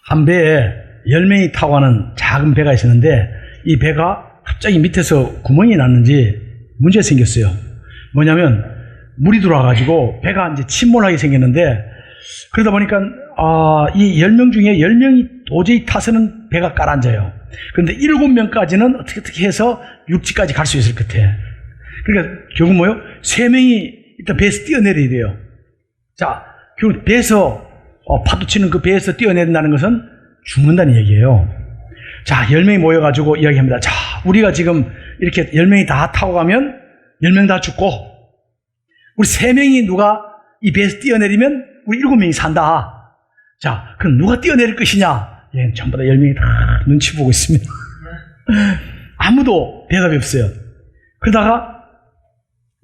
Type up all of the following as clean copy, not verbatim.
한 배에 10명이 타고 가는 작은 배가 있었는데 이 배가 갑자기 밑에서 구멍이 났는지 문제가 생겼어요. 뭐냐면 물이 들어와가지고 배가 이제 침몰하게 생겼는데 그러다 보니까 이 10명 중에 10명이 도저히 타서는 배가 깔아앉아요. 그런데 7명까지는 어떻게 해서 육지까지 갈 수 있을 것 같아. 그러니까 결국 뭐요? 3명이 일단 배에서 뛰어내려야 돼요. 자, 결국 배에서 파도치는 그 배에서 뛰어내린다는 것은 죽는다는 얘기예요. 자, 10명이 모여가지고 이야기합니다. 자, 우리가 지금 이렇게 10명이 다 타고 가면 10명 다 죽고 우리 3명이 누가 이 배에서 뛰어내리면 우리 7명이 산다. 자, 그럼 누가 뛰어내릴 것이냐? 예, 전부 다 10명이 다 눈치 보고 있습니다. 아무도 대답이 없어요. 그러다가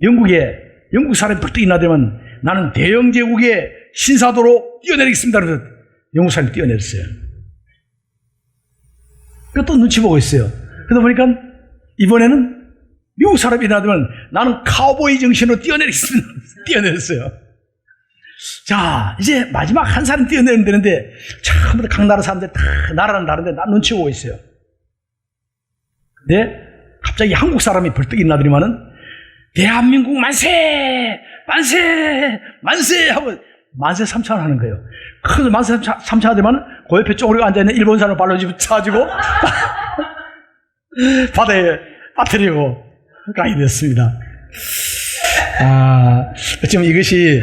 영국 사람이 벌떡 일어나더면 나는 대영 제국의 신사도로 뛰어내리겠습니다. 그래서 영국 사람이 뛰어내렸어요. 또 눈치 보고 있어요. 그러다 보니까 이번에는 미국 사람이 일어나더면 나는 카우보이 정신으로 뛰어내리겠습니다. 뛰어내렸어요. 자, 이제 마지막 한 사람 뛰어내리면 되는데 처음부터 각 나라 사람들 다 나라는 다른데 난 눈치 보고 있어요. 근데 갑자기 한국 사람이 벌떡 일어나더니만은 대한민국 만세! 만세! 만세! 하고 만세 삼창을 하는 거예요. 그래서 만세 삼창 하더니만 그 옆에 쪼그리고 앉아있는 일본 사람을 발로 차가지고 바다에 빠뜨리고 가게 됐습니다. 어쩌면 이것이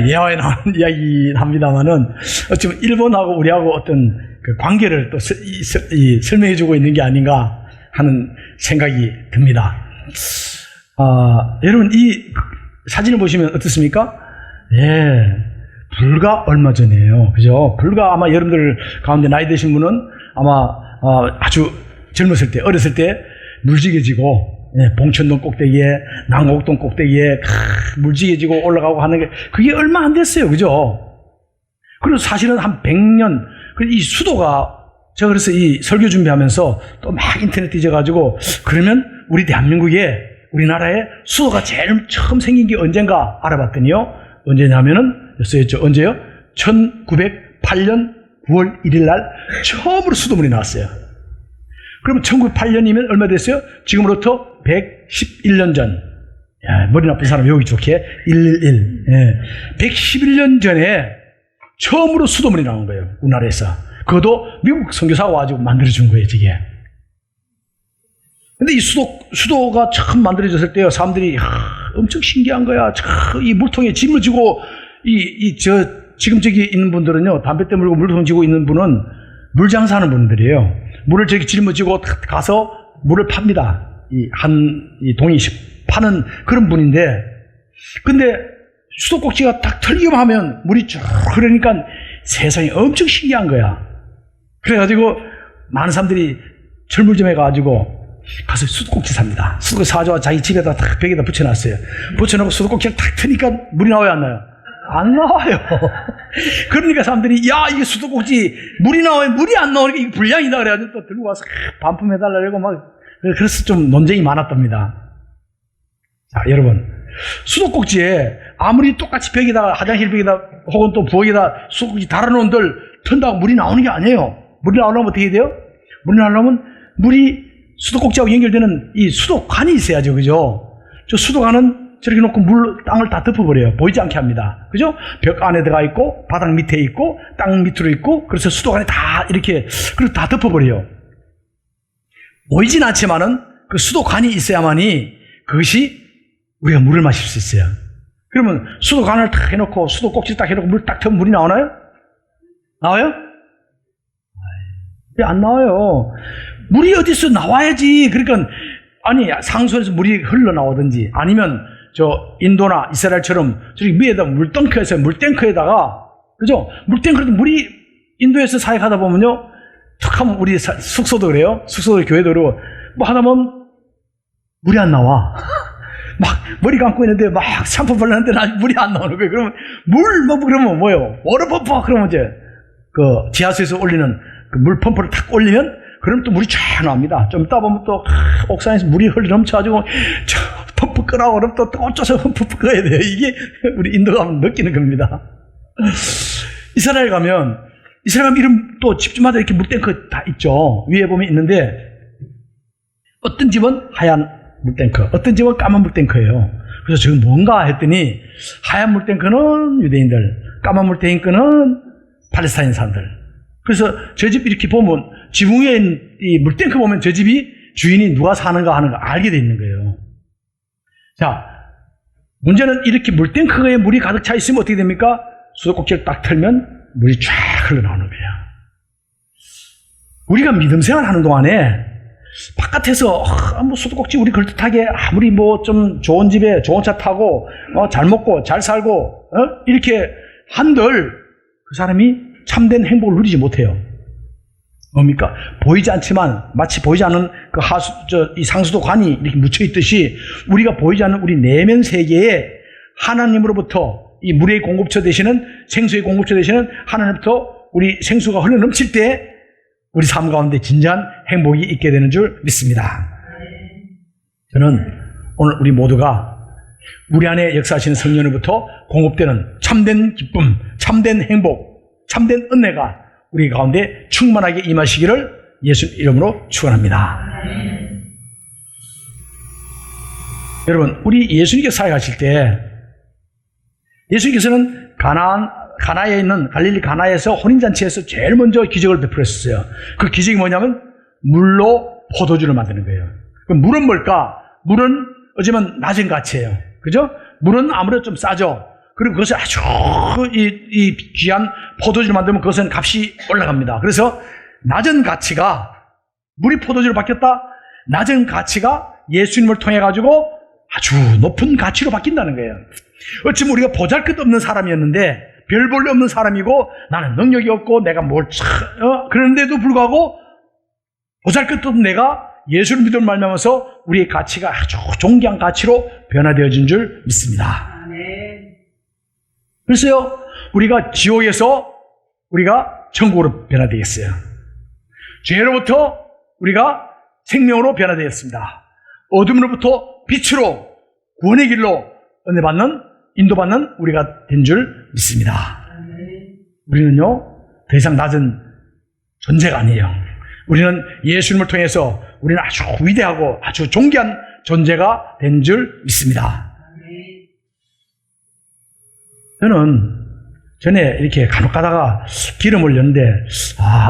예화에 나오는 이야기긴 합니다만은 어쩌면 일본하고 우리하고 어떤 그 관계를 또 설명해주고 있는 게 아닌가 하는 생각이 듭니다. 여러분 이 사진을 보시면 어떻습니까? 예, 불과 얼마 전이에요. 그죠? 불과 아마 여러분들 가운데 나이 드신 분은 아마 아주 젊었을 때, 어렸을 때 물지개지고 봉천동 꼭대기에 남곡동 꼭대기에 물지개지고 올라가고 하는 게 그게 얼마 안 됐어요. 그죠? 그리고 사실은 한 100년 이 수도가 제가 그래서 이 설교 준비하면서 또 막 인터넷 뒤져가지고 그러면 우리 대한민국에 우리나라에 수도가 제일 처음 생긴 게 언젠가 알아봤더니요. 언제냐면은 쓰였죠. 언제요? 1908년 9월 1일 날 처음으로 수도문이 나왔어요. 그러면 1908년이면 얼마 됐어요? 지금으로부터 111년 전. 야, 머리 나쁜 사람 여기 좋게 111. 예. 111년 전에 처음으로 수도문이 나온 거예요. 우리나라에서. 그것도 미국 선교사가 와가지고 만들어준 거예요, 이게. 근데 이 수도가 처음 만들어졌을 때요, 사람들이, 엄청 신기한 거야. 이 물통에 짐을 지고, 지금 저기 있는 분들은요, 담배 때 물고 물통 지고 있는 분은 물 장사하는 분들이에요. 물을 저기 짊어지고 가서 물을 팝니다. 이 동이씩 파는 그런 분인데, 근데 수도꼭지가 딱 털기만 하면 물이 쭉 흐르니까 세상이 엄청 신기한 거야. 그래가지고 많은 사람들이 철물점에 가가지고 가서 수도꼭지 삽니다. 수도꼭지 사줘서 자기 집에다 딱 벽에다 붙여놨어요. 붙여놓고 수도꼭지를 탁 트니까 물이 나와요, 안 나와요? 안 나와요. 그러니까 사람들이 야, 이게 수도꼭지 물이 나와요. 물이 안 나오니까 이게 불량이다 그래가지고 또 들고 와서 반품해달라고 막 그래서 좀 논쟁이 많았답니다. 자, 여러분 수도꼭지에 아무리 똑같이 벽에다 화장실 벽에다 혹은 또 부엌에다 수도꼭지 달아놓은들 튼다고 물이 나오는 게 아니에요. 물이 나오려면 어떻게 해야 돼요? 물이 나오려면 물이 수도꼭지하고 연결되는 이 수도관이 있어야죠. 그죠? 저 수도관은 저렇게 놓고 땅을 다 덮어버려요. 보이지 않게 합니다. 그죠? 벽 안에 들어가 있고, 바닥 밑에 있고, 땅 밑으로 있고, 그래서 수도관이 다 이렇게, 그리고 다 덮어버려요. 보이진 않지만은 그 수도관이 있어야만이 그것이 우리가 물을 마실 수 있어요. 그러면 수도관을 딱 해놓고, 수도꼭지를 딱 해놓고 물 딱 터면 물이 나오나요? 나와요? 왜 안 나와요? 물이 어디서 나와야지. 그러니까, 아니, 상수에서 물이 흘러나오든지, 아니면, 인도나 이스라엘처럼, 저기 위에다가 물탱크에서, 물탱크에다가, 그죠? 물탱크에도 물이, 인도에서 사역하다 보면요, 툭 하면 우리 숙소도 그래요. 숙소도 교회도 그러고, 뭐 하다 보면, 물이 안 나와. 막, 머리 감고 있는데, 막, 샴푸 발랐는데, 물이 안 나오는 거예요. 그러면, 그러면 뭐예요? 워터펌프, 그러면 이제, 지하수에서 올리는, 그 물 펌프를 탁 올리면 그럼 또 물이 쫙 나옵니다. 좀 있다 보면 또 옥상에서 물이 흘러넘쳐가지고 펌프 끄라고 그러면 또 꽂혀서 펌프 끄어야 돼요. 이게 우리 인도 가면 느끼는 겁니다. 이스라엘 가면 이스라엘 이름 또 집집마다 이렇게 물탱크 다 있죠. 위에 보면 있는데 어떤 집은 하얀 물탱크, 어떤 집은 까만 물탱크예요. 그래서 지금 뭔가 했더니 하얀 물탱크는 유대인들, 까만 물탱크는 팔레스타인 사람들. 그래서 저 집 이렇게 보면 지붕 위에 이 물탱크 보면 저 집이 주인이 누가 사는가 하는 거 알게 돼 있는 거예요. 자, 문제는 이렇게 물탱크에 물이 가득 차 있으면 어떻게 됩니까? 수도꼭지를 딱 틀면 물이 쫙 흘러나오는 거예요. 우리가 믿음 생활하는 동안에 바깥에서 뭐 수도꼭지 우리 그럴듯하게 아무리 뭐 좀 좋은 집에 좋은 차 타고 잘 먹고 잘 살고 이렇게 한들 그 사람이 참된 행복을 누리지 못해요. 뭡니까? 보이지 않지만 마치 보이지 않는 그 이 상수도관이 이렇게 묻혀 있듯이 우리가 보이지 않는 우리 내면 세계에 하나님으로부터 이 물의 공급처 되시는 생수의 공급처 되시는 하나님부터 우리 생수가 흘러 넘칠 때 우리 삶 가운데 진정한 행복이 있게 되는 줄 믿습니다. 저는 오늘 우리 모두가 우리 안에 역사하시는 성령으로부터 공급되는 참된 기쁨, 참된 행복, 참된 은혜가 우리 가운데 충만하게 임하시기를 예수 이름으로 축원합니다. 여러분, 우리 예수님께 사역하실 때 예수님께서는 가나에 있는 갈릴리 가나에서 혼인잔치에서 제일 먼저 기적을 베풀었어요. 그 기적이 뭐냐면 물로 포도주를 만드는 거예요. 그럼 물은 뭘까? 물은 어쩌면 낮은 가치예요. 그죠? 물은 아무래도 좀 싸죠. 그리고 그것을 아주 이 귀한 포도주를 만들면 그것은 값이 올라갑니다. 그래서 낮은 가치가 물이 포도주로 바뀌었다? 낮은 가치가 예수님을 통해 가지고 아주 높은 가치로 바뀐다는 거예요. 어쩌면 우리가 보잘것없는 사람이었는데 별 볼 일 없는 사람이고 나는 능력이 없고 내가 그런데도 불구하고 보잘것없는 내가 예수를 믿음을 말미암아서 우리의 가치가 아주 존귀한 가치로 변화되어진 줄 믿습니다. 그래서요, 우리가 지옥에서 우리가 천국으로 변화되겠어요. 죄로부터 우리가 생명으로 변화되었습니다. 어둠으로부터 빛으로 구원의 길로 은혜받는 인도받는 우리가 된 줄 믿습니다. 우리는요 더 이상 낮은 존재가 아니에요. 우리는 예수님을 통해서 우리는 아주 위대하고 아주 존귀한 존재가 된 줄 믿습니다. 저는 전에 이렇게 간혹 가다가 기름을 넣는데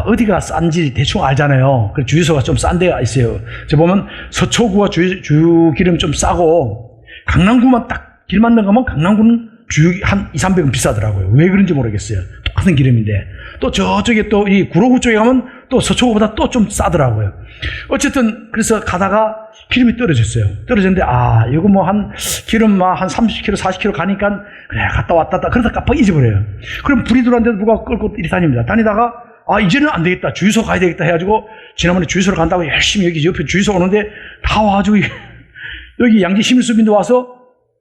어디가 싼지 대충 알잖아요. 그 주유소가 좀 싼 데가 있어요. 저 보면 서초구가 주유 기름 좀 싸고 강남구만 딱 길 만든 거면 강남구는 주유 한 200~300원 비싸더라고요. 왜 그런지 모르겠어요. 똑같은 기름인데. 또 저쪽에 또 이 구로구 쪽에 가면 또 서초구보다 또 좀 싸더라고요. 어쨌든 그래서 가다가 기름이 떨어졌어요. 떨어졌는데 이거 뭐 기름 한 30km 40km 가니까 그래 갔다 왔다 그러다 깜빡 잊어버려요. 그럼 불이 들어왔는데 누가 끌고 이리 다닙니다. 다니다가 이제는 안 되겠다. 주유소 가야 되겠다 해가지고 지난번에 주유소를 간다고 열심히 여기 옆에 주유소 오는데 다 와가지고 여기 양재 시민수빈도 와서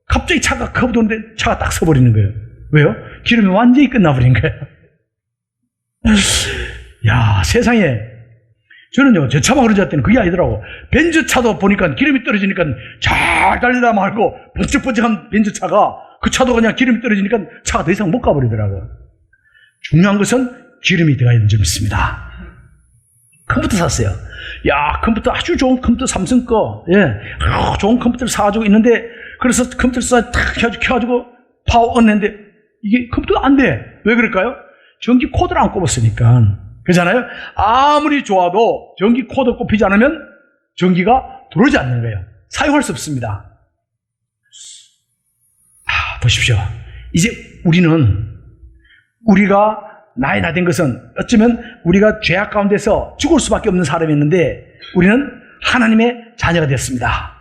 갑자기 차가 커브 도는데 차가 딱 서버리는 거예요. 왜요? 기름이 완전히 끝나버린 거예요. 야, 세상에. 저는요, 제 차만 그러지 않더니 그게 아니더라고. 벤츠차도 보니까 기름이 떨어지니까 잘 달리다 말고 번쩍번쩍한 벤츠차가 그 차도 그냥 기름이 떨어지니까 차가 더 이상 못 가버리더라고요. 중요한 것은 기름이 들어가 있는 줄 믿습니다. 컴퓨터 샀어요. 야, 컴퓨터 아주 좋은 컴퓨터 삼성 거. 좋은 컴퓨터를 사가지고 있는데 그래서 컴퓨터 탁 켜가지고 파워 on 했는데 이게 컴퓨터가 안 돼. 왜 그럴까요? 전기 코드를 안 꼽았으니까. 그렇잖아요? 아무리 좋아도 전기 코드 꼽히지 않으면 전기가 들어오지 않는 거예요. 사용할 수 없습니다. 보십시오. 이제 우리가 나이 나 된 것은 어쩌면 우리가 죄악 가운데서 죽을 수밖에 없는 사람이었는데 우리는 하나님의 자녀가 됐습니다.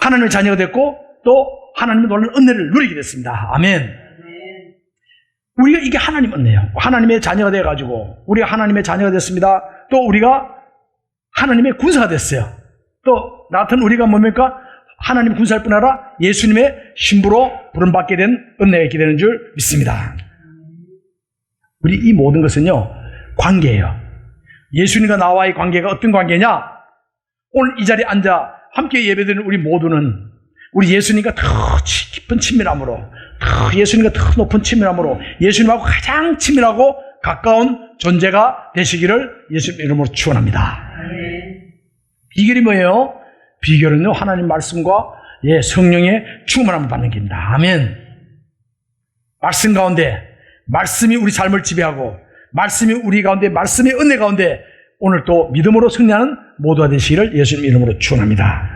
하나님의 자녀가 됐고 또 하나님의 놀라운 은혜를 누리게 됐습니다. 아멘. 우리가 이게 하나님 은혜예요. 하나님의 자녀가 돼가지고 우리가 하나님의 자녀가 됐습니다. 또 우리가 하나님의 군사가 됐어요. 또 나 같은 우리가 뭡니까? 하나님의 군사일 뿐 아니라 예수님의 신부로 부름받게 된 은혜가 있게 되는 줄 믿습니다. 우리 이 모든 것은요 관계예요. 예수님과 나와의 관계가 어떤 관계냐? 오늘 이 자리에 앉아 함께 예배드리는 우리 모두는 우리 예수님과 더 깊은 친밀함으로 예수님과 더 높은 친밀함으로 예수님하고 가장 친밀하고 가까운 존재가 되시기를 예수님 이름으로 축원합니다. 비결이 뭐예요? 비결은요, 하나님 말씀과 성령의 충만함을 받는 길입니다. 아멘. 말씀 가운데 말씀이 우리 삶을 지배하고 말씀이 우리 가운데 말씀의 은혜 가운데 오늘 또 믿음으로 승리하는 모두가 되시기를 예수님 이름으로 축원합니다.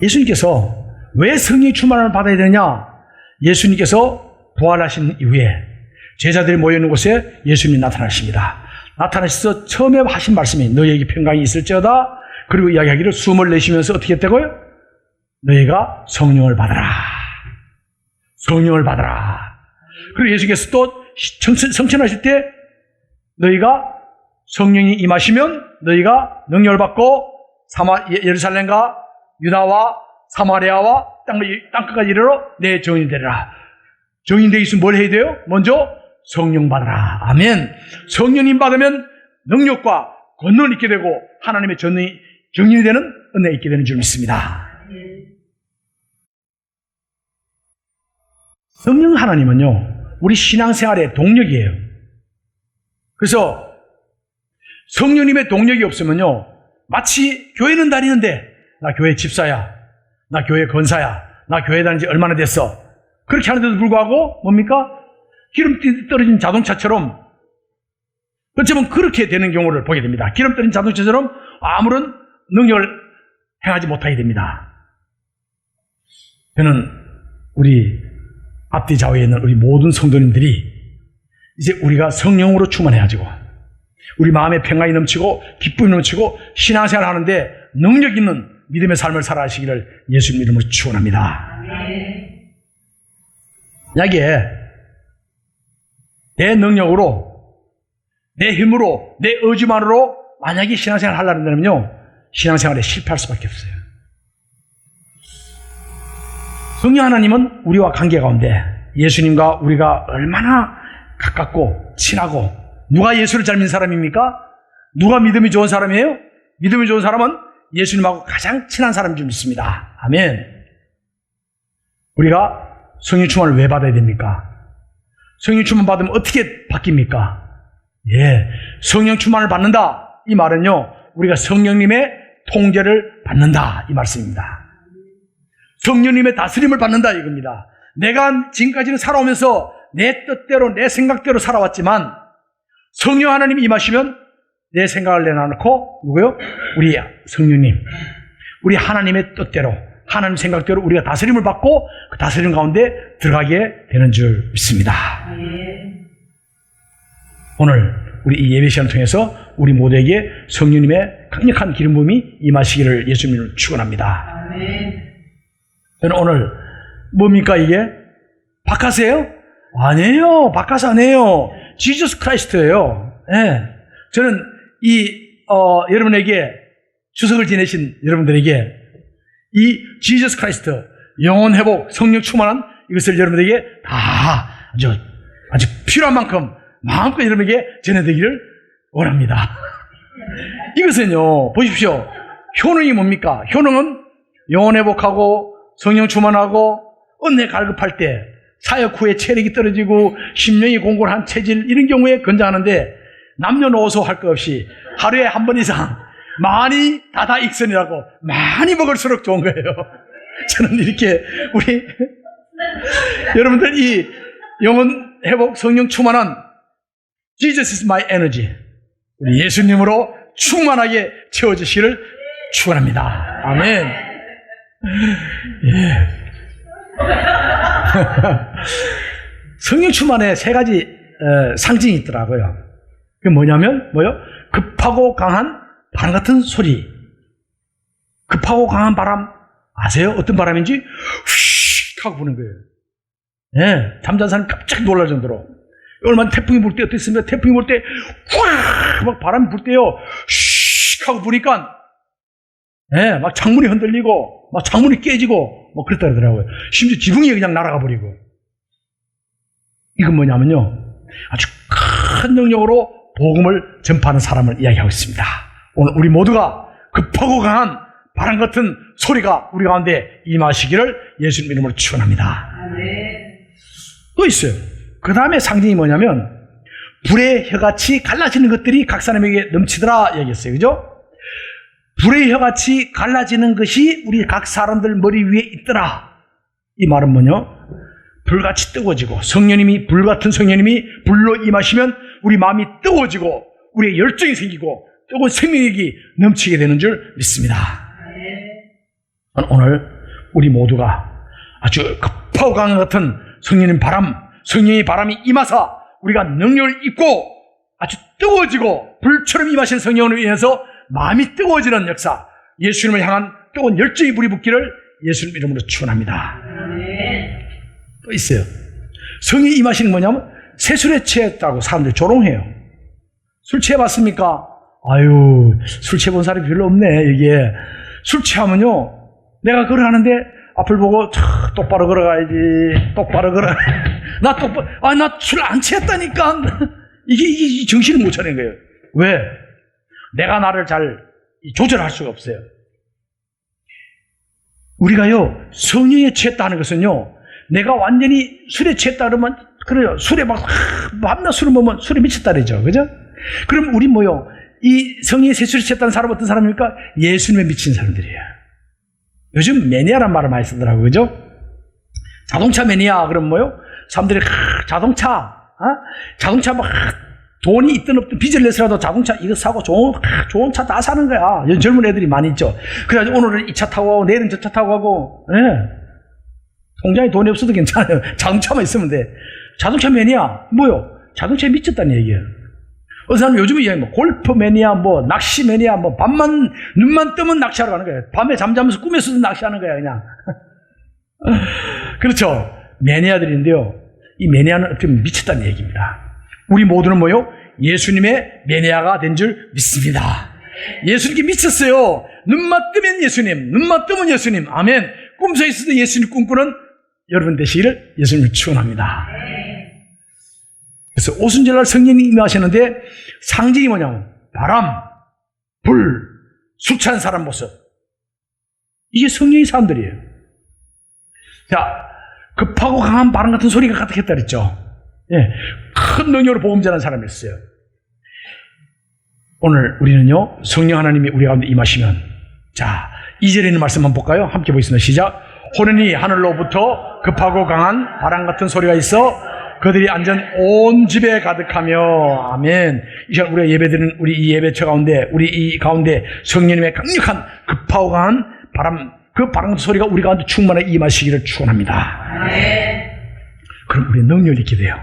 예수님께서 왜 성령의 충만함을 받아야 되느냐? 예수님께서 부활하신 이후에 제자들이 모여있는 곳에 예수님이 나타나십니다. 나타나셔서 처음에 하신 말씀이 너희에게 평강이 있을지어다. 그리고 이야기하기를 숨을 내쉬면서 어떻게 했다고요? 너희가 성령을 받아라. 성령을 받아라. 그리고 예수님께서 또 성천하실 때 너희가 성령이 임하시면 너희가 능력을 받고 예루살렘과 유다와 사마리아와 땅끝까지 이르러 내 증인이 되리라. 증인 되기 위해서 뭘 해야 돼요? 먼저 성령 받아라. 아멘. 성령님 받으면 능력과 권능을 있게 되고 하나님의 증인이 되는 은혜가 있게 되는 줄 믿습니다. 성령 하나님은요, 우리 신앙생활의 동력이에요. 그래서 성령님의 동력이 없으면요, 마치 교회는 다니는데 나 교회 집사야, 나 교회 권사야, 나 교회 다닌 지 얼마나 됐어, 그렇게 하는데도 불구하고 뭡니까? 기름 떨어진 자동차처럼, 어쩌면 그렇게 되는 경우를 보게 됩니다. 기름 떨어진 자동차처럼 아무런 능력을 행하지 못하게 됩니다. 저는 우리 앞뒤 좌우에 있는 우리 모든 성도님들이 이제 우리가 성령으로 충만해가지고 우리 마음에 평안이 넘치고 기쁨이 넘치고 신앙생활을 하는데 능력 있는 믿음의 삶을 살아가시기를 예수님 이름으로 축원합니다. 여기에 내 능력으로, 내 힘으로, 내 의지만으로 만약에 신앙생활을 하려고 한다면요, 신앙생활에 실패할 수밖에 없어요. 성령 하나님은 우리와 관계 가운데 예수님과 우리가 얼마나 가깝고 친하고, 누가 예수를 잘 믿는 사람입니까? 누가 믿음이 좋은 사람이에요? 믿음이 좋은 사람은 예수님하고 가장 친한 사람인 줄 믿습니다. 아멘. 우리가 성령 충만을 왜 받아야 됩니까? 성령 충만 받으면 어떻게 바뀝니까? 성령 충만을 받는다, 이 말은요, 우리가 성령님의 통제를 받는다, 이 말씀입니다. 성령님의 다스림을 받는다, 이겁니다. 내가 지금까지는 살아오면서 내 뜻대로 내 생각대로 살아왔지만 성령 하나님이 임하시면 내 생각을 내놔놓고, 누구요? 우리 성령님, 우리 하나님의 뜻대로, 하나님 생각대로 우리가 다스림을 받고 그 다스림 가운데 들어가게 되는 줄 믿습니다. 오늘 우리 이 예배 시간을 통해서 우리 모두에게 성령님의 강력한 기름 부음이 임하시기를 예수님을 축원합니다. 저는 오늘 뭡니까 이게? 바카스예요? 아니에요. 바카스 아니에요. 지저스 크라이스트예요. 저는 여러분에게 추석을 지내신 여러분들에게 이 지저스 크라이스트, 영혼 회복, 성령 충만한 이것을 여러분들에게 다 아주 필요한 만큼 마음껏 여러분에게 전해드리기를 원합니다. 이것은요, 보십시오. 효능이 뭡니까? 효능은 영혼 회복하고 성령 충만하고 은혜 갈급할 때, 사역 후에 체력이 떨어지고 심령이 공고한 체질, 이런 경우에 권장하는데 남녀노소 할 것 없이 하루에 한 번 이상 많이 다다익선이라고 많이 먹을수록 좋은 거예요. 저는 이렇게 우리 여러분들 이 영혼 회복 성령 충만한 Jesus is my energy, 우리 예수님으로 충만하게 채워주시기를 축원합니다. 아멘. 성령 충만에 세 가지 상징이 있더라고요. 그게 뭐냐면 급하고 강한 바람 같은 소리. 급하고 강한 바람 아세요? 어떤 바람인지 휙 하고 부는 거예요. 잠자는 사람이 깜짝 놀랄 정도로. 얼마나 태풍이 불 때 어땠습니까? 태풍이 불 때 확 막 바람이 불 때요, 휙 하고 부니까 막 창문이 흔들리고 막 창문이 깨지고 뭐 그랬다 그러더라고요. 심지어 지붕이 그냥 날아가 버리고. 이건 뭐냐면요, 아주 큰 능력으로 복음을 전파하는 사람을 이야기하고 있습니다. 오늘 우리 모두가 급하고 강한 바람 같은 소리가 우리 가운데 임하시기를 예수님 이름으로 축원합니다. 또 있어요. 그 다음에 상징이 뭐냐면 불의 혀같이 갈라지는 것들이 각 사람에게 넘치더라 얘기했어요. 그죠? 불의 혀같이 갈라지는 것이 우리 각 사람들 머리 위에 있더라. 이 말은 뭐냐? 불같이 뜨거워지고 성령님이 불같은 성령님이 불로 임하시면 우리 마음이 뜨거워지고 우리의 열정이 생기고 뜨거운 생명력이 넘치게 되는 줄 믿습니다. 오늘 우리 모두가 아주 급하고 강한 같은 성령님 바람, 성령의 바람이 임하사 우리가 능력을 입고 아주 뜨거워지고 불처럼 임하신 성령으로 인해서 마음이 뜨거워지는 역사, 예수님을 향한 뜨거운 열정의 불이 붙기를 예수님 이름으로 축원합니다. 또 있어요. 성령이 임하시는 뭐냐면 새술에 취했다고 사람들이 조롱해요. 술 취해봤습니까? 아유, 술 취해본 사람이 별로 없네. 이게 술 취하면요 내가 걸어가는데 앞을 보고 똑바로 걸어가야지. 똑바로 걸어. 나 술 안 취했다니까. 이게 정신을 못 차리는 거예요. 왜? 내가 나를 잘 조절할 수가 없어요. 우리가요 성령에 취했다는 것은요 내가 완전히 술에 취했다 그러면 그래요. 술에 막 밤낮 술을 먹으면 술에 미쳤다 그러죠. 그죠? 그럼 우리 뭐요? 이 성령의 새술에 취했다는 사람은 어떤 사람입니까? 예수님에 미친 사람들이에요. 요즘 매니아란 말을 많이 쓰더라고요. 그죠? 자동차 매니아 그러면 뭐요? 사람들이 자동차 막 돈이 있든 없든 빚을 내서라도 자동차 이거 사고 좋은 차 다 사는 거야. 젊은 애들이 많이 있죠. 그래가지고 오늘은 이 차 타고 가고 내일은 저 차 타고 가고 통장에 돈이 없어도 괜찮아요. 자동차만 있으면 돼. 자동차 매니아 뭐요? 자동차에 미쳤다는 얘기예요. 어떤 사람은 요즘은 뭐 골프 매니아, 뭐 낚시 매니아, 뭐 밤만 눈만 뜨면 낚시하러 가는 거예요. 밤에 잠자면서 꿈에서도 낚시하는 거야 그냥. 그렇죠. 매니아들인데요. 이 매니아는 어떻게 보면 미쳤다는 얘기입니다. 우리 모두는 뭐요? 예수님의 매니아가 된 줄 믿습니다. 예수님께 미쳤어요. 눈만 뜨면 예수님, 눈만 뜨면 예수님. 아멘. 꿈속에 있어도 예수님 꿈꾸는 여러분 되시기를 예수님을 축원합니다. 그래서 오순절날 성령이 임하시는데 상징이 뭐냐면 바람, 불, 술 취한 사람 모습. 이게 성령의 사람들이에요. 자, 급하고 강한 바람 같은 소리가 가득했다 그랬죠. 예, 큰 능력으로 복음 전하는 사람이 있어요. 오늘 우리는요 성령 하나님이 우리 가운데 임하시면 자 2절에 있는 말씀 한번 볼까요? 함께 보겠습니다. 시작. 호련히 하늘로부터 급하고 강한 바람 같은 소리가 있어 그들이 앉은 온 집에 가득하며 아멘. 이 시간 우리가 예배드리는 우리 이 예배처 가운데 우리 이 가운데 성령님의 강력한 급하고 강한 바람 그 바람 같은 소리가 우리 가운데 충만하게 임하시기를 축원합니다. 그럼 우리 능력을 있게 돼요.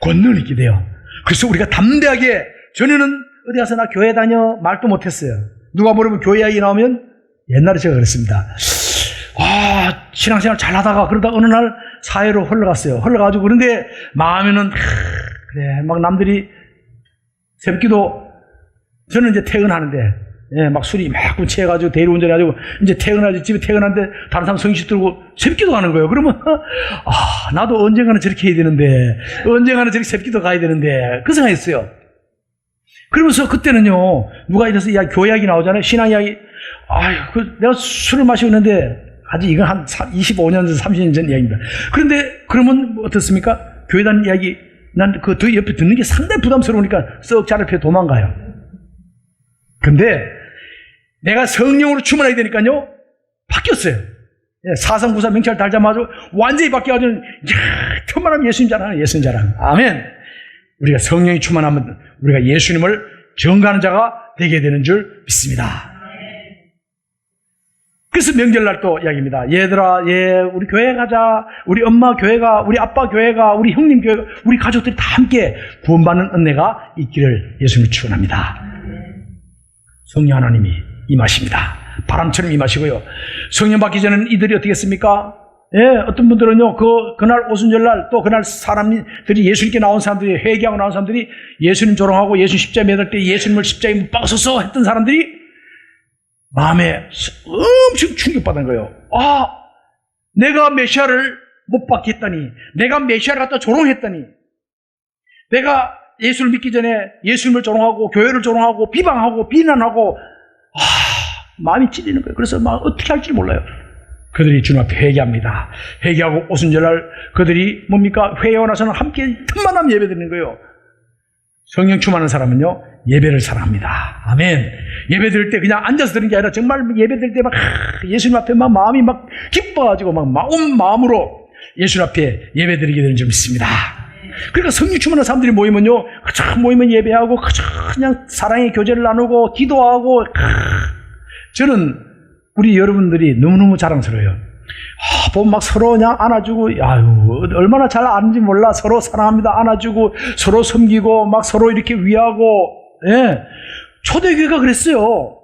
권능을 있게 돼요. 그래서 우리가 담대하게 전에는 어디 가서 나 교회 다녀 말도 못했어요. 누가 물으면 교회 이야기 나오면 옛날에 제가 그랬습니다. 신앙생활 잘 하다가 그러다 어느 날 사회로 흘러갔어요. 흘러가지고 그런데 마음에는 그래 막 남들이 새벽기도 저는 이제 퇴근하는데 막 술이 막 취해가지고 대리운전해가지고 이제 퇴근하지 집에 퇴근하는데 다른 사람 성식 들고 새벽기도 가는 거예요. 그러면 나도 언젠가는 저렇게 해야 되는데 언젠가는 저렇게 새벽기도 가야 되는데 그 생각했어요. 그러면서 그때는요 누가 이래서 교회 이야기 나오잖아요. 신앙 이야기. 내가 술을 마시고 있는데 아직 이건 한 25년 전 30년 전 이야기입니다. 그런데 그러면 어떻습니까? 교회 다니는 이야기 난 그 더 옆에 듣는 게 상당히 부담스러우니까 썩 자를 피해 도망가요. 근데 내가 성령으로 충만하게 되니까요 바뀌었어요. 사상구사 명찰 달자마자 완전히 바뀌어가지고 틈만하면 예수님 자랑 예수님 자랑. 아멘. 우리가 성령이 충만하면 우리가 예수님을 전가하는 자가 되게 되는 줄 믿습니다. 그래서 명절날 또 이야기입니다. 얘들아, 우리 교회 가자. 우리 엄마 교회가, 우리 아빠 교회가, 우리 형님 교회가, 우리 가족들이 다 함께 구원받는 은혜가 있기를 예수님을 축원합니다. 성령 하나님이 임하십니다. 바람처럼 임하시고요. 성령 받기 전에는 이들이 어떻게 했습니까? 어떤 분들은요, 그날 오순절날 또 그날 사람들이 예수님께 나온 사람들이 회개하고 나온 사람들이 예수님 조롱하고 예수님 십자가에 매달 때 예수님을 십자가에 못 박아서서 했던 사람들이 마음에 엄청 충격받은 거예요. 내가 메시아를 못 받게 했다니, 내가 메시아를 갖다 조롱했다니, 내가 예수를 믿기 전에 예수님을 조롱하고 교회를 조롱하고 비방하고 비난하고 마음이 찔리는 거예요. 그래서 막 어떻게 할지 몰라요. 그들이 주님 앞에 회개합니다. 회개하고 오순절날 그들이 뭡니까? 회개하고 나서는 함께 틈만하면 예배드리는 거예요. 성령 충만한 사람은요, 예배를 사랑합니다. 아멘. 예배 드릴 때 그냥 앉아서 드리는 게 아니라 정말 예배 드릴 때 막 예수님 앞에 막 마음이 막 기뻐가지고 막 온 마음으로 예수님 앞에 예배 드리게 되는 줄 믿습니다. 그러니까 성령 충만한 사람들이 모이면요, 모이면 예배하고 그냥 사랑의 교제를 나누고 기도하고. 저는 우리 여러분들이 너무너무 자랑스러워요. 보면 막 서로 그냥 안아주고, 아유, 얼마나 잘 아는지 몰라. 서로 사랑합니다. 안아주고, 서로 섬기고, 막 서로 이렇게 위하고, 예. 초대교회가 그랬어요.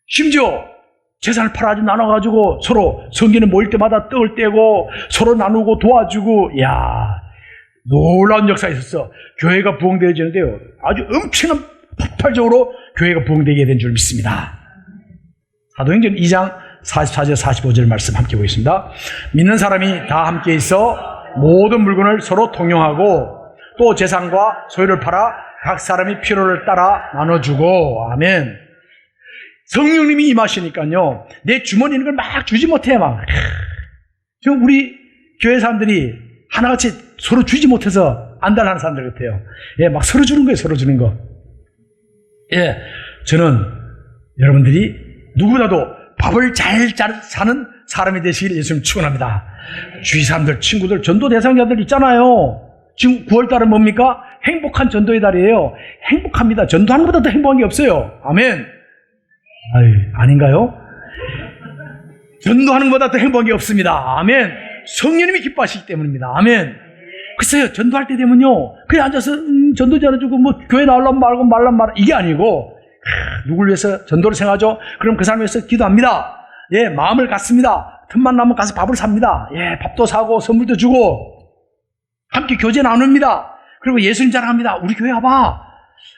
심지어 재산을 팔아가지고 나눠가지고 서로 성기는 모일 때마다 떡을 떼고 서로 나누고 도와주고, 야, 놀라운 역사가 있었어. 교회가 부흥되어지는데요, 아주 엄청난 폭발적으로 교회가 부흥되게 된 줄 믿습니다. 사도행전 2장 44절 45절 말씀 함께 보겠습니다. 믿는 사람이 다 함께 있어 모든 물건을 서로 통용하고 또 재산과 소유를 팔아 각 사람이 필요를 따라 나눠주고. 아멘. 성령님이 임하시니까요, 내 주머니에 있는 걸 막 주지 못해. 막 지금 우리 교회 사람들이 하나같이 서로 주지 못해서 안달하는 사람들 같아요. 예, 막 서로 주는 거예요. 서로 주는 거. 예, 저는 여러분들이 누구보다도 밥을 잘 사는 사람이 되시기를 예수님 축원합니다. 주위 사람들, 친구들, 전도 대상자들 있잖아요. 지금 9월달은 뭡니까? 행복한 전도의 달이에요. 행복합니다. 전도하는 것보다 더 행복한 게 없어요. 아멘. 아닌가요? 전도하는 것보다 더 행복한 게 없습니다. 아멘. 성령님이 기뻐하시기 때문입니다. 아멘. 글쎄요, 전도할 때 되면요, 그냥 앉아서 전도 잘해주고 뭐 교회 나오려면 말란 이게 아니고, 누굴 위해서 전도를 생각하죠? 그럼 그 사람 위해서 기도합니다. 예, 마음을 갖습니다. 틈만 나면 가서 밥을 삽니다. 예, 밥도 사고 선물도 주고 함께 교제 나눕니다. 그리고 예수님 자랑합니다. 우리 교회 와봐.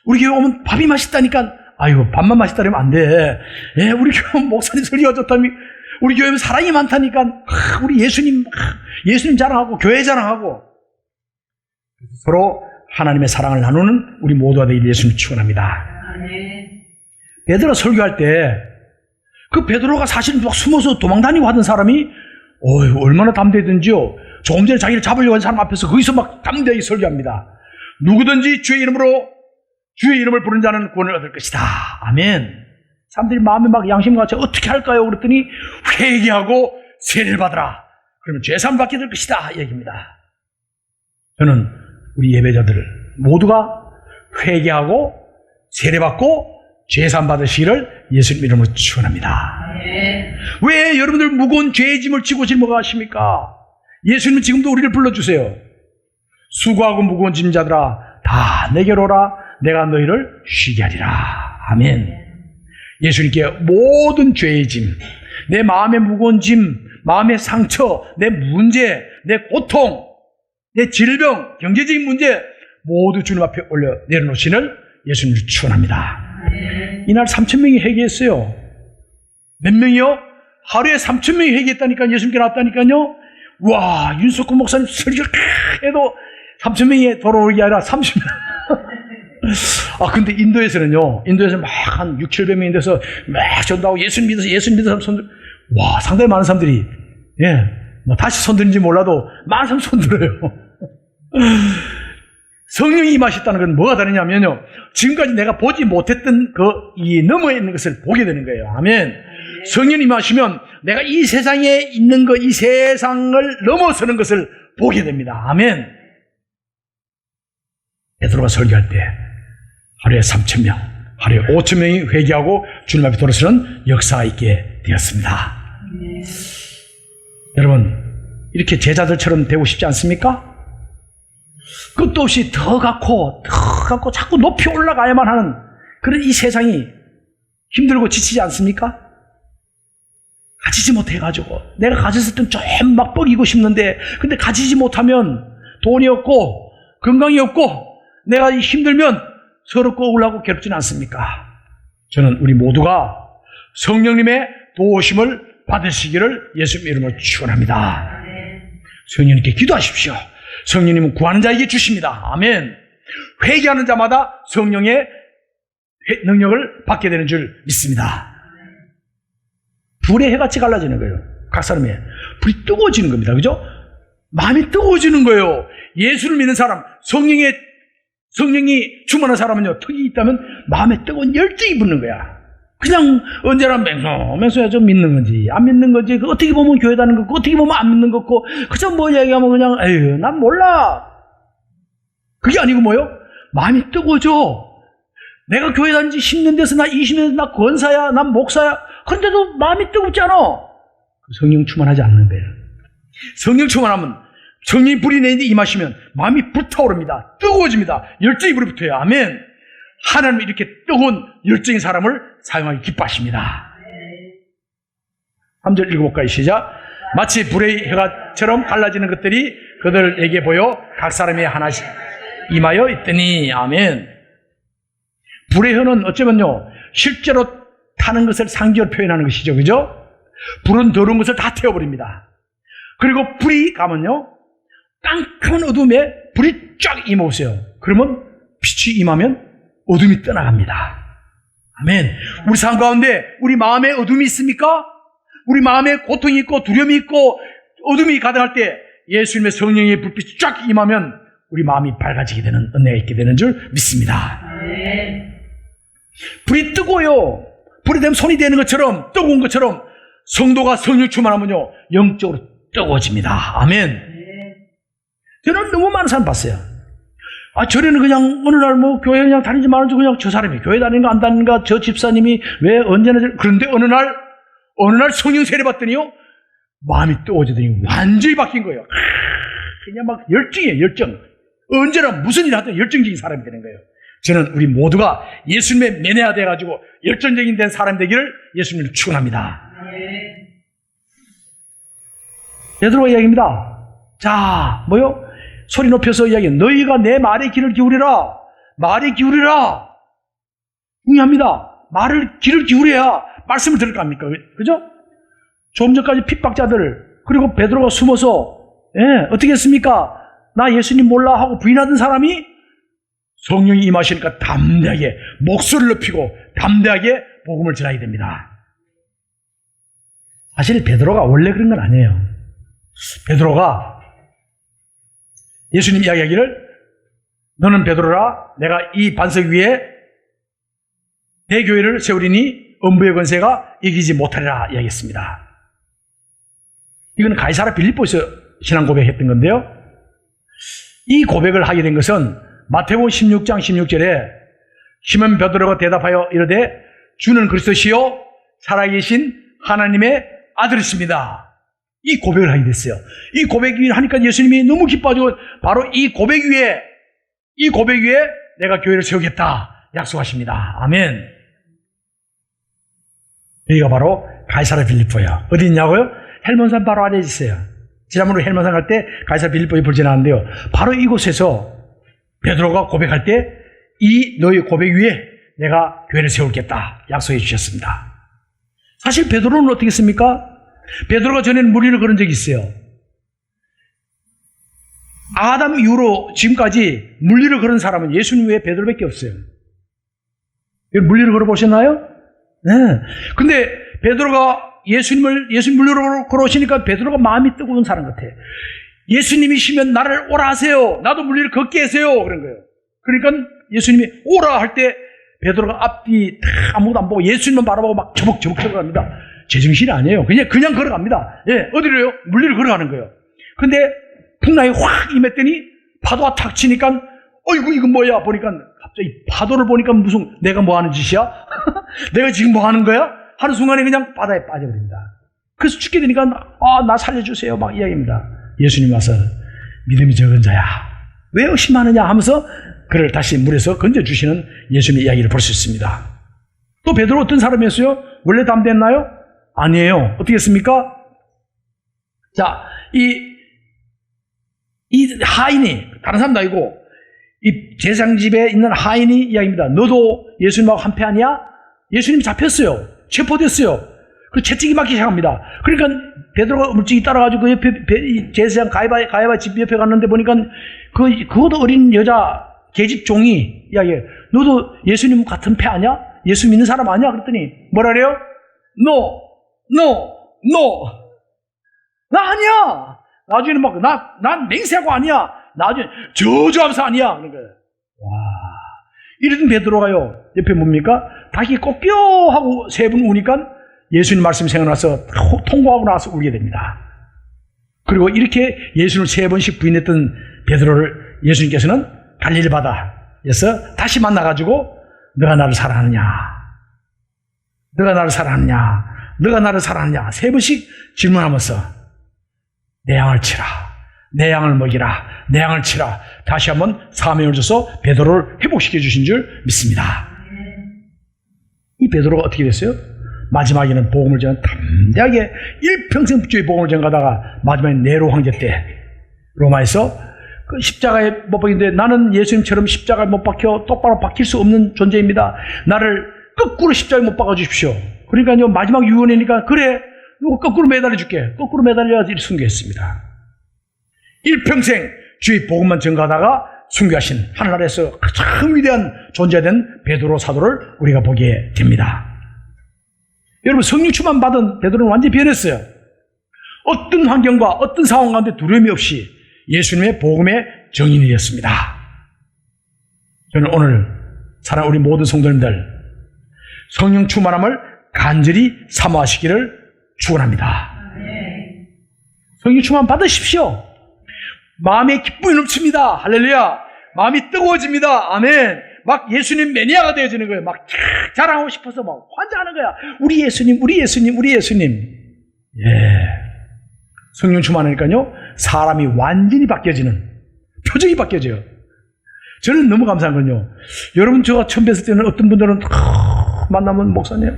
우리 교회 오면 밥이 맛있다니까. 아이고, 밥만 맛있다면 안 돼. 예, 우리 교회 목사님 설교가 좋다면, 우리 교회는 사랑이 많다니까. 우리 예수님 자랑하고 교회 자랑하고 서로 하나님의 사랑을 나누는 우리 모두가 되기를 예수님 축원합니다. 베드로 설교할 때 그 베드로가 사실 막 숨어서 도망다니고 하던 사람이 얼마나 담대했던지요. 조금 전에 자기를 잡으려고 한 사람 앞에서 거기서 막 담대하게 설교합니다. 누구든지 주의 이름을 부른 자는 구원을 얻을 것이다. 아멘. 사람들이 마음에 막 양심같이 어떻게 할까요? 그랬더니 회개하고 세례를 받으라. 그러면 죄사함 받게 될 것이다. 이 얘기입니다. 저는 우리 예배자들을 모두가 회개하고 세례받고 죄사함 받으시기를 예수님 이름으로 축원합니다. 왜 여러분들 무거운 죄의 짐을 지고 짊어가십니까? 예수님은 지금도 우리를 불러주세요. 수고하고 무거운 짐자들아 다 내게로 오라. 내가 너희를 쉬게 하리라. 아멘. 예수님께 모든 죄의 짐, 내 마음의 무거운 짐, 마음의 상처, 내 문제, 내 고통, 내 질병, 경제적인 문제 모두 주님 앞에 올려 내려놓으시는 예수님을 축원합니다. 이날 3,000명이 회개했어요. 몇 명이요? 하루에 3,000명이 회개했다니까요. 예수님께 나왔다니까요. 와, 윤석구 목사님 설교를 해도 3,000명이 돌아오는 게 아니라 30명. 근데 인도에서는 막 한 6, 700명이 돼서 막 전도하고 예수님 믿어서 손들, 와, 상당히 많은 사람들이, 예, 뭐 다시 손드는지 몰라도 많은 사람 손들어요. 성령이 임하셨다는 건 뭐가 다르냐면요, 지금까지 내가 보지 못했던 이 너머에 있는 것을 보게 되는 거예요. 아멘. 성령이 임하시면 내가 이 세상에 있는 이 세상을 넘어서는 것을 보게 됩니다. 아멘. 베드로가 설교할 때 하루에 3,000명, 하루에 5,000명이 회개하고 주님 앞에 돌아서는 역사가 있게 되었습니다. 여러분, 이렇게 제자들처럼 되고 싶지 않습니까? 끝도 없이 더 갖고 자꾸 높이 올라가야만 하는 그런 이 세상이 힘들고 지치지 않습니까? 가지지 못해가지고 내가 가졌을 땐 좀 막 뻐기고 싶는데, 근데 가지지 못하면 돈이 없고 건강이 없고 내가 힘들면 서럽고 억울하고 괴롭지는 않습니까? 저는 우리 모두가 성령님의 도우심을 받으시기를 예수님 이름으로 축원합니다. 성령님께 기도하십시오. 성령님은 구하는 자에게 주십니다. 아멘. 회개하는 자마다 성령의 능력을 받게 되는 줄 믿습니다. 불의 해같이 갈라지는 거예요. 각 사람이. 불이 뜨거워지는 겁니다. 그죠? 마음이 뜨거워지는 거예요. 예수를 믿는 사람, 성령이 충만한 사람은요, 특이 있다면 마음에 뜨거운 열정이 붙는 거야. 그냥 언제나 맹성맹성해 좀 믿는 건지 안 믿는 건지, 어떻게 보면 교회 다니는 거고 어떻게 보면 안 믿는 거고, 그저 뭐 얘기하면 그냥 에휴 난 몰라. 그게 아니고 뭐요? 마음이 뜨거워져. 내가 교회 다닌 지 10년 돼서 나 20년 나 권사야, 난 목사야. 그런데도 마음이 뜨겁지 않아. 성령 충만하지 않는 거예요. 성령 충만하면, 성령이 불이 내는데 임하시면 마음이 불타오릅니다. 뜨거워집니다. 열정이 불이 붙어요. 아멘. 하나님은 이렇게 뜨거운 열정인 사람을 사용하기 기뻐하십니다. 3절 읽어볼까요? 시작. 마치 불의 혀처럼 갈라지는 것들이 그들에게 보여 각 사람이 하나씩 임하여 있더니. 아멘. 불의 혀는 어쩌면요, 실제로 타는 것을 상기로 표현하는 것이죠. 그죠? 불은 더러운 것을 다 태워버립니다. 그리고 불이 가면요, 깜깜한 어둠에 불이 쫙 임하세요. 그러면 빛이 임하면 어둠이 떠나갑니다. 아멘. 우리 삶 가운데 우리 마음에 어둠이 있습니까? 우리 마음에 고통이 있고 두려움이 있고 어둠이 가득할 때 예수님의 성령의 불빛이 쫙 임하면 우리 마음이 밝아지게 되는 은혜가 있게 되는 줄 믿습니다. 아멘. 불이 뜨고요, 불이 되면 손이 되는 것처럼, 뜨거운 것처럼 성도가 성령 충만하면요, 영적으로 뜨거워집니다. 아멘. 저는 너무 많은 사람 봤어요. 저래는 그냥 어느 날 뭐 교회 그냥 다니지 말아도 그냥 저 사람이 교회 다니는가 안 다니는가, 저 집사님이 왜 언제나 그런데 어느 날 성령 세례 받더니요, 마음이 뜨거워지더니 완전히 바뀐 거예요. 그냥 막 열정이에요, 열정. 언제나 무슨 일 하든 열정적인 사람이 되는 거예요. 저는 우리 모두가 예수님의 매내가 돼가지고 열정적인 된 사람이 되기를 예수님을 축원합니다. 베드로가 이야기입니다. 자, 뭐요? 소리 높여서 이야기해. 너희가 내 말에 귀를 기울이라. 말에 기울이라. 중요합니다. 귀를 기울여야 말씀을 들을 거 아닙니까? 그죠? 조금 전까지 핍박자들, 그리고 베드로가 숨어서, 어떻게 했습니까? 나 예수님 몰라 하고 부인하던 사람이 성령이 임하시니까 담대하게 목소리를 높이고 담대하게 복음을 전하게 됩니다. 사실 베드로가 원래 그런 건 아니에요. 베드로가 예수님 이야기하기를, 너는 베드로라, 내가 이 반석 위에 대교회를 세우리니 음부의 권세가 이기지 못하리라 이야기했습니다. 이건 가이사랴 빌립보에서 신앙 고백했던 건데요, 이 고백을 하게 된 것은 마태복음 16장 16절에 시몬 베드로가 대답하여 이르되 주는 그리스도시요 살아계신 하나님의 아들이십니다. 이 고백을 하게 됐어요. 이 고백 위에 하니까 예수님이 너무 기뻐가지고 바로 이 고백 위에 내가 교회를 세우겠다 약속하십니다. 아멘. 여기가 바로 가이사랴 빌립보예요. 어디 있냐고요? 헬몬산 바로 아래에 있어요. 지난번에 헬몬산 갈 때 가이사랴 빌립보에 불 지나는데요, 바로 이곳에서 베드로가 고백할 때 이 너희 고백 위에 내가 교회를 세우겠다 약속해 주셨습니다. 사실 베드로는 어떻게 했습니까? 베드로가 전에는 물리를 걸은 적이 있어요. 아담 이후로 지금까지 물리를 걸은 사람은 예수님 외에 베드로밖에 없어요. 물리를 걸어보셨나요? 네. 근데 베드로가 예수님 물리를 걸어오시니까 베드로가 마음이 뜨거운 사람 같아요. 예수님이시면 나를 오라 하세요. 나도 물리를 걷게 하세요. 그런 거예요. 그러니까 예수님이 오라 할 때 베드로가 앞뒤 다 아무것도 안 보고 예수님만 바라보고 막 저벅저벅 걸어갑니다. 제정신이 아니에요. 그냥 걸어갑니다. 예, 어디로요? 물리를 걸어가는 거예요. 근데 풍랑이 확 임했더니 파도가 탁 치니까 어이구 이건 뭐야 보니까 갑자기 파도를 보니까 무슨 내가 뭐 하는 짓이야? 내가 지금 뭐 하는 거야? 하는 순간에 그냥 바다에 빠져버립니다. 그래서 죽게 되니까 나 살려주세요 막 이야기입니다. 예수님 와서 믿음이 적은 자야 왜 의심하느냐 하면서 그를 다시 물에서 건져주시는 예수님의 이야기를 볼 수 있습니다. 또 베드로 어떤 사람이었어요? 원래 담대했나요? 아니에요. 어떻게 했습니까? 자, 이 하인이 다른 사람도 아니고 이 제사장집에 있는 하인이 이야기입니다. 너도 예수님하고 한패 아니야? 예수님 잡혔어요. 체포됐어요. 그 채찍이 맞기 시작합니다. 그러니까 베드로가 물찍이 따라가지고 그 옆에 제사장 가야바 집 옆에 갔는데 보니까 그것도 어린 여자 계집 종이 이야기해요. 너도 예수님 같은 패 아니야? 예수 믿는 사람 아니야? 그랬더니 뭐라 그래요? 너 나 아니야. 나중에는 막, 난 맹세하고 아니야. 나중에 저주하면서 아니야. 그런 거예요. 와. 이러던 베드로가요, 옆에 뭡니까? 닭이 꺾여 하고 세 번 우니까 예수님 말씀이 생각나서 통과하고 나서 울게 됩니다. 그리고 이렇게 예수님을 세 번씩 부인했던 베드로를 예수님께서는 갈릴리 바다에서 다시 만나가지고 너가 나를 사랑하느냐? 너가 나를 사랑하느냐? 너가 나를 사랑하느냐? 세 번씩 질문하면서 내 양을 치라. 내 양을 먹이라. 내 양을 치라. 다시 한번 사명을 줘서 베드로를 회복시켜 주신 줄 믿습니다. 이 베드로가 어떻게 됐어요? 마지막에는 복음을 전한 담대하게 일평생 주의 복음을 전가다가 마지막에 네로 황제 때 로마에서 그 십자가에 못 박히는데 나는 예수님처럼 십자가에 못 박혀 똑바로 박힐 수 없는 존재입니다. 나를 거꾸로 십자가에 못 박아 주십시오. 그러니까요, 마지막 유언이니까 그래, 누구 거꾸로 매달려 줄게. 거꾸로 매달려야지 순교했습니다. 일평생 주의 복음만 전가하다가 순교하신 하늘나라에서 가장 위대한 존재된 베드로 사도를 우리가 보게 됩니다. 여러분, 성령 충만 받은 베드로는 완전히 변했어요. 어떤 환경과 어떤 상황 가운데 두려움이 없이 예수님의 복음의 정인이 되었습니다. 저는 오늘 사랑하는 우리 모든 성도님들, 성령 충만함을 간절히 사모하시기를 축원합니다. 성령 충만 받으십시오. 마음에 기쁨이 넘칩니다. 할렐루야. 마음이 뜨거워집니다. 아멘. 막 예수님 매니아가 되어지는 거예요. 막 자랑하고 싶어서 막 환장하는 거야. 우리 예수님, 우리 예수님, 우리 예수님. 예. 성령 충만하니까요, 사람이 완전히 바뀌어지는, 표정이 바뀌어져요. 저는 너무 감사한 건요, 여러분, 제가 처음 뵀을 때는 어떤 분들은 만나면 목사님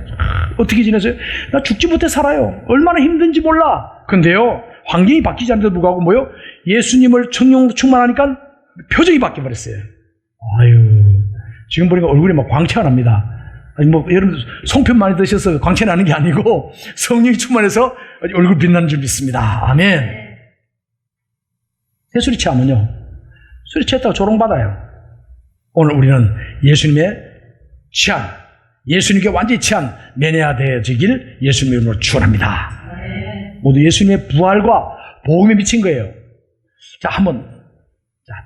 어떻게 지내세요? 나 죽지 못해 살아요. 얼마나 힘든지 몰라. 근데요, 환경이 바뀌지 않는데도 불구하고 뭐요? 예수님을 성령 충만하니까 표정이 바뀌어버렸어요. 아유, 지금 보니까 얼굴이 막 광채가 납니다. 아니, 뭐, 여러분, 송편 많이 드셔서 광채 나는 게 아니고, 성령이 충만해서 얼굴 빛나는 줄 믿습니다. 아멘. 새소리 취하면요, 소리 취했다고 조롱받아요. 오늘 우리는 예수님의 취한, 예수님께 완전히 취한 매니아 되어지길 예수님의 이름으로 축원합니다. 모두 예수님의 부활과 복음에 미친 거예요. 자, 한번,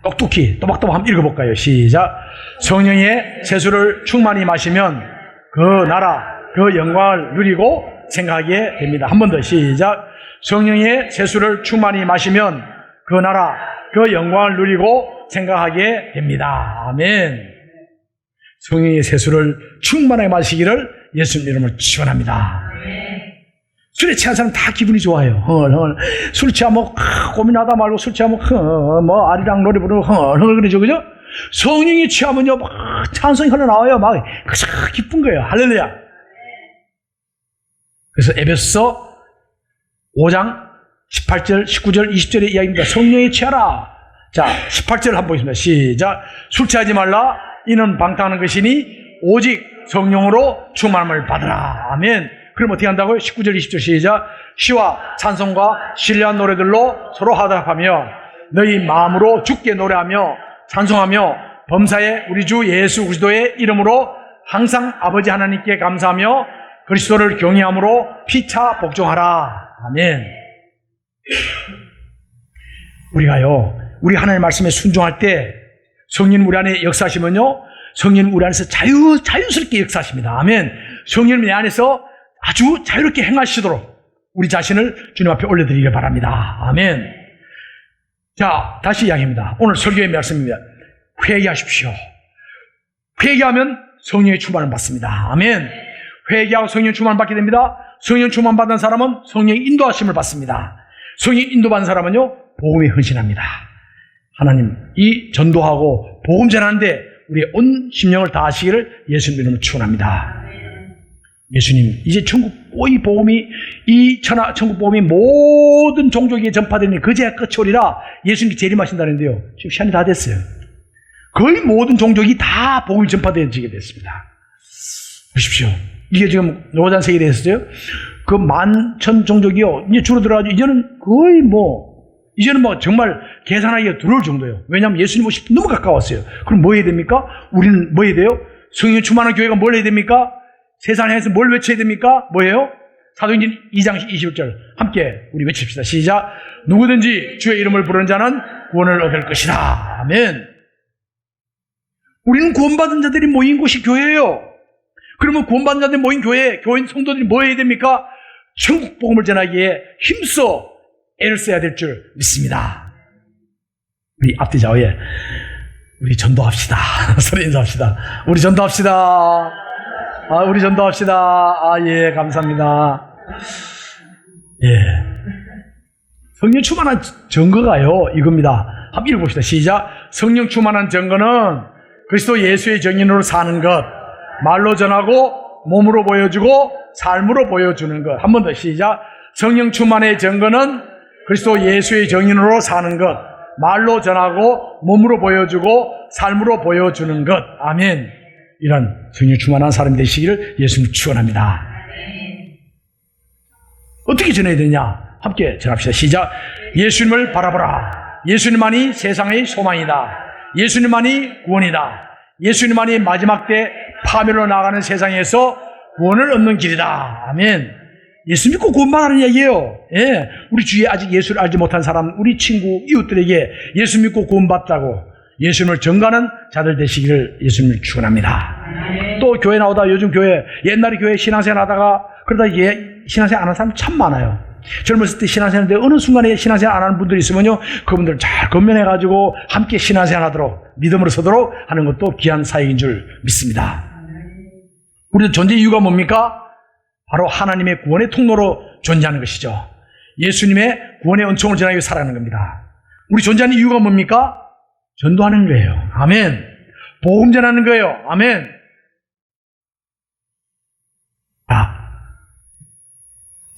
똑똑히, 또박또박 한번 읽어볼까요? 시작. 성령의 세수를 충만히 마시면 그 나라, 그 영광을 누리고 생각하게 됩니다. 한 번 더 시작. 성령의 세수를 충만히 마시면 그 나라, 그 영광을 누리고 생각하게 됩니다. 아멘. 성령의 세수를 충만하게 마시기를 예수님 이름으로 축원합니다. 술에 취한 사람 다 기분이 좋아요. 술 취하면 고민하다 말고 술 취하면 뭐 아리랑 노래 부르고 그러죠, 그죠? 성령이 취하면요, 막 찬송이 흘러나와요. 막 기쁜 거예요. 할렐루야. 그래서 에베소서 5장 18절, 19절, 20절의 이야기입니다. 성령이 취하라. 자, 18절 한번 보겠습니다. 시작. 술 취하지 말라. 이는 방탕하는 것이니 오직 성령으로 충만함을 받으라. 아멘. 그럼 어떻게 한다고요? 19절, 20절 시작. 시와 찬송과 신뢰한 노래들로 서로 화답하며 너희 마음으로 주께 노래하며 찬송하며 범사에 우리 주 예수 그리스도의 이름으로 항상 아버지 하나님께 감사하며 그리스도를 경외함으로 피차 복종하라. 아멘. 우리가요, 우리 하나님의 말씀에 순종할 때 성령 우리 안에 역사하시면요, 성령 우리 안에서 자유스럽게 역사하십니다. 아멘. 성령 내 안에서 아주 자유롭게 행하시도록 우리 자신을 주님 앞에 올려드리길 바랍니다. 아멘. 자, 다시 이야기합니다. 오늘 설교의 말씀입니다. 회개하십시오. 회개하면 성령의 충만을 받습니다. 아멘. 회개하고 성령 충만을 받게 됩니다. 성령 충만 받은 사람은 성령의 인도하심을 받습니다. 성령의 인도받은 사람은요, 복음에 헌신합니다. 하나님, 이 전도하고 복음 전하는데 우리의 온 심령을 다하시기를 예수님 이름으로 축원합니다. 예수님, 이제 이 복음이, 천국 복음이 모든 종족에게 전파되는 그제야 끝이 오리라 예수님이 재림하신다는데요, 지금 시간이 다 됐어요. 거의 모든 종족이 다 복음이 전파되어지게 됐습니다. 보십시오. 이게 지금 노아잔 세계에 대해서요, 그 11,000 종족이요, 이제 줄어들어가지고, 이제는 정말 계산하기가 두려울 정도예요. 왜냐하면 예수님 오실 때 너무 가까웠어요. 그럼 뭐 해야 됩니까? 우리는 뭐 해야 돼요? 성령 충만한 교회가 뭘 해야 됩니까? 세상에서 뭘 외쳐야 됩니까? 뭐예요? 사도행전 2장 21절 함께 우리 외칩시다. 시작. 누구든지 주의 이름을 부르는 자는 구원을 얻을 것이다. 아멘. 우리는 구원받은 자들이 모인 곳이 교회예요. 그러면 구원받은 자들이 모인 교회 성도들이 뭐 해야 됩니까? 천국 복음을 전하기에 힘써 애를 써야 될 줄 믿습니다. 우리 앞뒤 좌우에 우리 전도합시다. 서로 인사합시다. 우리 전도합시다. 우리 전도합시다. 예, 감사합니다. 예. 성령 충만한 증거가요, 이겁니다. 한번 읽어봅시다. 시작. 성령 충만한 증거는 그리스도 예수의 정인으로 사는 것, 말로 전하고 몸으로 보여주고 삶으로 보여주는 것. 한 번 더 시작. 성령 충만의 증거는 그리스도 예수의 정인으로 사는 것, 말로 전하고 몸으로 보여주고 삶으로 보여주는 것. 아멘. 이런 성령 충만한 사람이 되시기를 예수님 축원합니다. 어떻게 전해야 되냐? 함께 전합시다. 시작. 예수님을 바라보라. 예수님만이 세상의 소망이다. 예수님만이 구원이다. 예수님만이 마지막 때 파멸로 나가는 세상에서 구원을 얻는 길이다. 아멘. 예수 믿고 구원받는 이야기예요. 예. 우리 주위에 아직 예수를 알지 못한 사람, 우리 친구, 이웃들에게 예수 믿고 구원받다고 예수님을 전가하는 자들 되시기를 예수님을 축원합니다. 또 교회 나오다 요즘 교회, 옛날에 교회 신앙생활 하다가 그러다 신앙생활 안 하는 사람 참 많아요. 젊었을 때 신앙생활 하는데 어느 순간에 신앙생활 안 하는 분들이 있으면요, 그분들 잘 건면해가지고 함께 신앙생활 하도록, 믿음으로 서도록 하는 것도 귀한 사역인 줄 믿습니다. 우리도 존재 이유가 뭡니까? 바로 하나님의 구원의 통로로 존재하는 것이죠. 예수님의 구원의 은총을 전하기 위해 살아가는 겁니다. 우리 존재하는 이유가 뭡니까? 전도하는 거예요. 아멘. 복음 전하는 거예요. 아멘.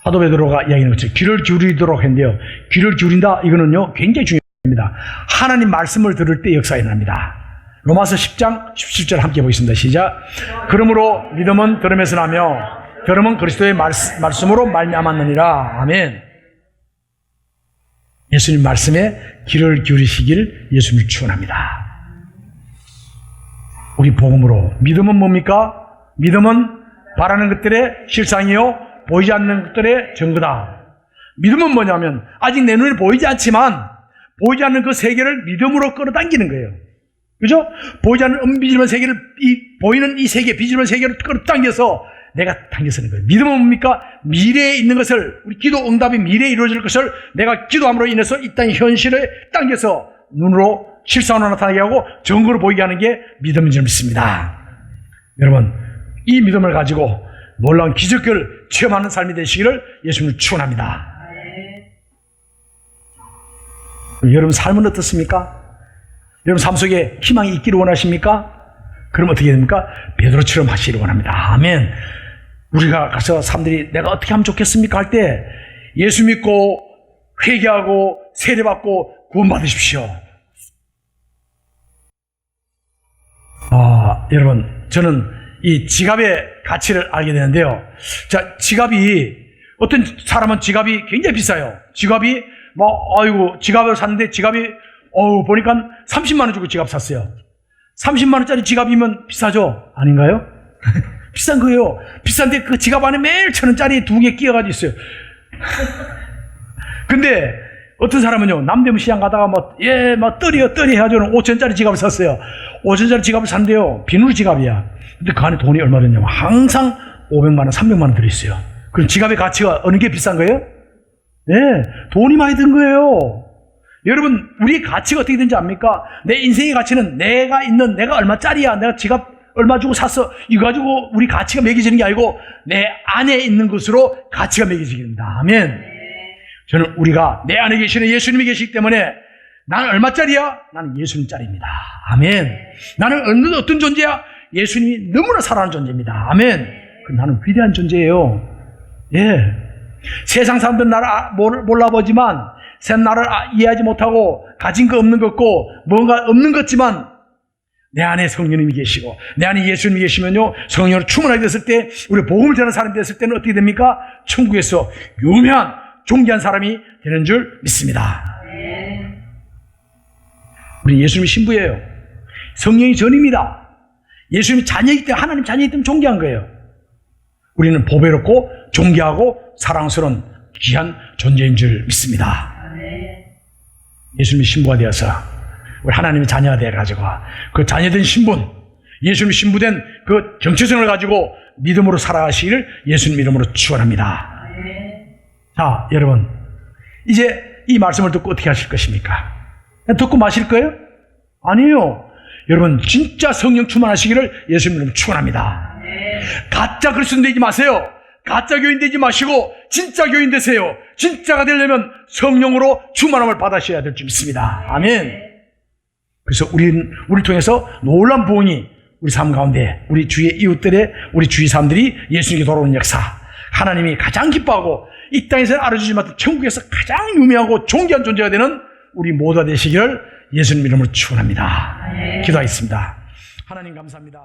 사도 베드로가 이야기하는 것처럼 귀를 기울이도록 했는데요. 귀를 기울인다, 이거는요 굉장히 중요합니다. 하나님 말씀을 들을 때 역사가 일어납니다. 로마서 10장 17절 함께 보겠습니다. 시작. 그러므로 믿음은 들음에서 나며 들음은 그리스도의 말씀으로 말미암았느니라. 아멘. 예수님 말씀에 귀를 기울이시길 예수님을 축원합니다. 우리 복음으로 믿음은 뭡니까? 믿음은 바라는 것들의 실상이요 보이지 않는 것들의 증거다. 믿음은 뭐냐면 아직 내 눈에 보이지 않지만 보이지 않는 그 세계를 믿음으로 끌어당기는 거예요. 그죠? 보이지 않는 은비지런 세계를 보이는 이 세계, 비지런 세계를 끌어당겨서 내가 당겨서는 거예요. 믿음은 뭡니까? 미래에 있는 것을, 우리 기도 응답이 미래에 이루어질 것을 내가 기도함으로 인해서 이 땅의 현실에 당겨서 눈으로 실상으로 나타나게 하고 증거로 보이게 하는 게 믿음인 줄 믿습니다. 여러분, 이 믿음을 가지고 놀라운 기적을 체험하는 삶이 되시기를 예수님을 축원합니다. 여러분 삶은 어떻습니까? 여러분 삶 속에 희망이 있기를 원하십니까? 그럼 어떻게 됩니까? 베드로처럼 하시기를 원합니다. 아멘. 우리가 가서 사람들이 내가 어떻게 하면 좋겠습니까? 할 때 예수 믿고 회개하고 세례받고 구원받으십시오. 여러분, 저는 이 지갑의 가치를 알게 되는데요. 자, 지갑이, 어떤 사람은 지갑이 굉장히 비싸요. 지갑이, 지갑을 샀는데 지갑이, 보니까 30만원 주고 지갑 샀어요. 30만원짜리 지갑이면 비싸죠? 아닌가요? 비싼 거예요. 비싼데 그 지갑 안에 매일 1,000원짜리 2개 끼어가지고 있어요. 근데 어떤 사람은요, 남대문 시장 가다가 떨이 해가지고 5,000원짜리 지갑을 샀어요. 5,000원짜리 지갑을 샀는데요, 비누 지갑이야. 근데 그 안에 돈이 얼마 들냐면 항상 500만원, 300만원 들어있어요. 그럼 지갑의 가치가 어느 게 비싼 거예요? 네, 돈이 많이 든 거예요. 여러분, 우리의 가치가 어떻게 되는지 압니까? 내 인생의 가치는 내가 얼마짜리야, 내가 지갑 얼마 주고 샀어, 이거 가지고 우리 가치가 매겨지는 게 아니고 내 안에 있는 것으로 가치가 매겨지게 됩니다. 아멘. 저는 우리가 내 안에 계시는 예수님이 계시기 때문에 나는 얼마짜리야? 나는 예수님짜리입니다. 아멘. 나는 어떤 존재야? 예수님이 너무나 사랑하는 존재입니다. 아멘. 그럼 나는 위대한 존재예요. 예. 세상 사람들은 나를 몰라보지만, 나를 이해하지 못하고 가진 거 없는 것 같고 뭔가 없는 것 같지만 내 안에 성령님이 계시고 내 안에 예수님이 계시면요, 성령으로 충만하게 됐을 때, 우리 복음을 전하는 사람이 됐을 때는 어떻게 됩니까? 천국에서 유명한 존귀한 사람이 되는 줄 믿습니다. 우리 예수님이 신부예요. 성령이 전입니다. 예수님이 자녀이기 때문에, 하나님 자녀이기 때문에 존귀한 거예요. 우리는 보배롭고 존귀하고 사랑스러운 귀한 존재인 줄 믿습니다. 예수님이 신부가 되어서 우리 하나님의 자녀가 되어가지고 그 자녀된 신분, 예수님 신부된 그 정체성을 가지고 믿음으로 살아가시기를 예수님 이름으로 축원합니다. 자, 여러분, 이제 이 말씀을 듣고 어떻게 하실 것입니까? 듣고 마실 거예요? 아니에요. 여러분, 진짜 성령 충만하시기를 예수님 이름으로 축원합니다. 가짜 그리스도 되지 마세요. 가짜 교인 되지 마시고 진짜 교인 되세요. 진짜가 되려면 성령으로 충만함을 받으셔야 될 줄 믿습니다. 아멘. 그래서 우리를 통해서 놀라운 부흥이 우리 삶 가운데, 우리 주위의 이웃들의, 우리 주위 사람들이 예수님께 돌아오는 역사, 하나님이 가장 기뻐하고 이 땅에서 알아주지 못한 천국에서 가장 유명하고 존귀한 존재가 되는 우리 모두가 되시기를 예수님 이름으로 축원합니다. 기도하겠습니다. 하나님 감사합니다.